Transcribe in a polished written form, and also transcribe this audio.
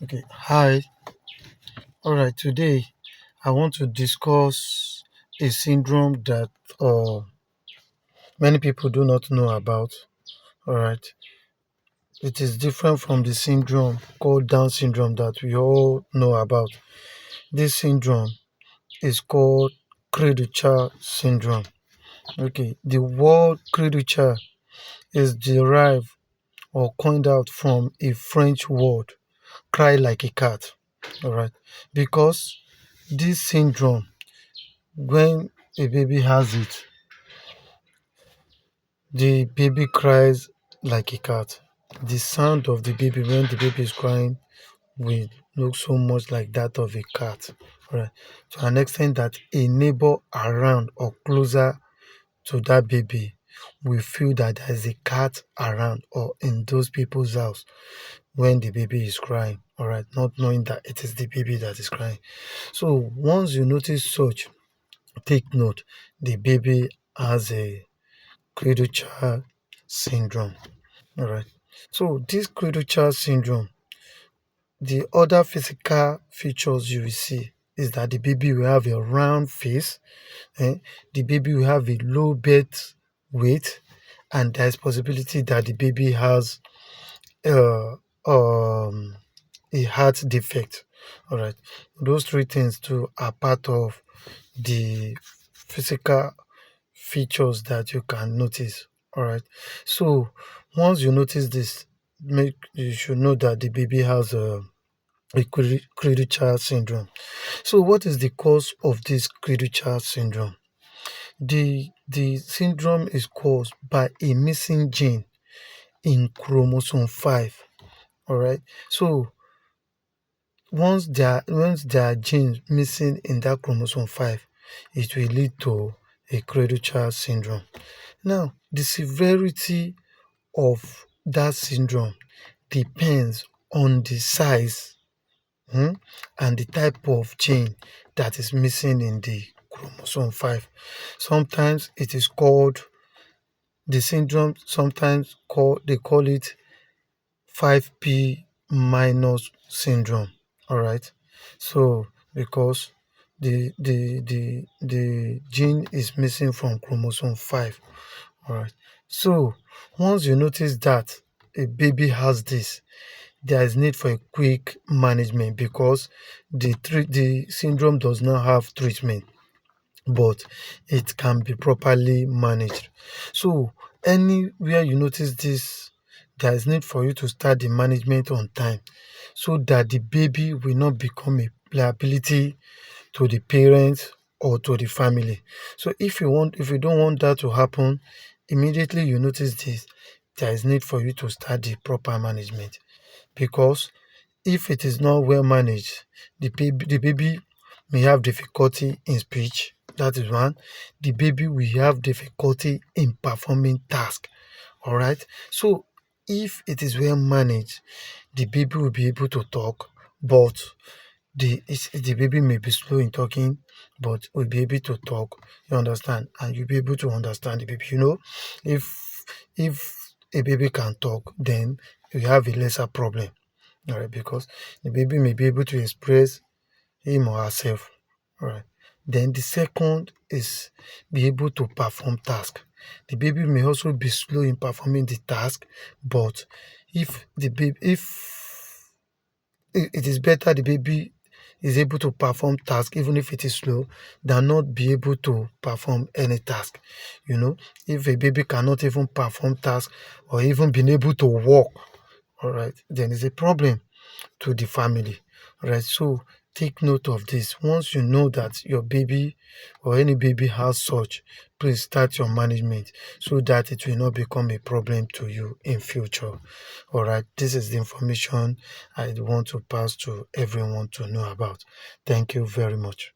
Okay, hi. All right, today I want to discuss a syndrome that many people do not know about. All right, it is different from the syndrome called Down syndrome that we all know about. This syndrome is called Cri Du Chat Syndrome. Okay, the word Cri Du Chat is derived or coined out from a French word, cry like a cat. All right, because this syndrome, when a baby has it, the baby cries like a cat. The sound of the baby when the baby is crying will look so much like that of a cat. Right. To an extent that a neighbor around or closer to that baby will feel that there is a cat around or in those people's house when the baby is crying. All right, not knowing that it is the baby that is crying. So once you notice such, take note the baby has a Cri Du Chat syndrome. All right. So this Cri Du Chat syndrome, the other physical features you will see is that the baby will have a round face, eh? The baby will have a low birth weight, and there is possibility that the baby has uh, um, a heart defect. All right. Those three things too are part of the physical features that you can notice. All right. So once you notice this, make you should know that the baby has a Cri Du Chat syndrome. So what is the cause of this Cri Du Chat syndrome? The syndrome is caused by a missing gene in chromosome 5. All right. So once there are genes missing in that chromosome 5, it will lead to a Cri Du Chat syndrome. Now, the severity of that syndrome depends on the size, hmm, and the type of gene that is missing in the chromosome 5. Sometimes it is called the syndrome, sometimes they call it 5p minus syndrome. All right. So because the gene is missing from chromosome 5. All right. So once you notice that a baby has this, there is need for a quick management because the syndrome does not have treatment, but it can be properly managed. So anywhere you notice this, there is need for you to start the management on time so that the baby will not become a liability to the parents or to the family. So if you don't want that to happen, immediately you notice this, there is need for you to start the proper management because if it is not well managed, the baby may have difficulty in speech. That is one. The baby will have difficulty in performing task. All right. So if it is well managed, the baby will be able to talk, but the baby may be slow in talking, but will be able to talk. You understand, and you'll be able to understand the baby. If a baby can talk, then you have a lesser problem. All right, because the baby may be able to express him or herself. All right. Then the second is be able to perform task. The baby may also be slow in performing the task, but if it is better the baby is able to perform task even if it is slow than not be able to perform any task. If a baby cannot even perform task or even being able to walk, all right, then it's a problem to the family. Right. So take note of this. Once you know that your baby or any baby has such, please start your management so that it will not become a problem to you in future. All right. This is the information I want to pass to everyone to know about. Thank you very much.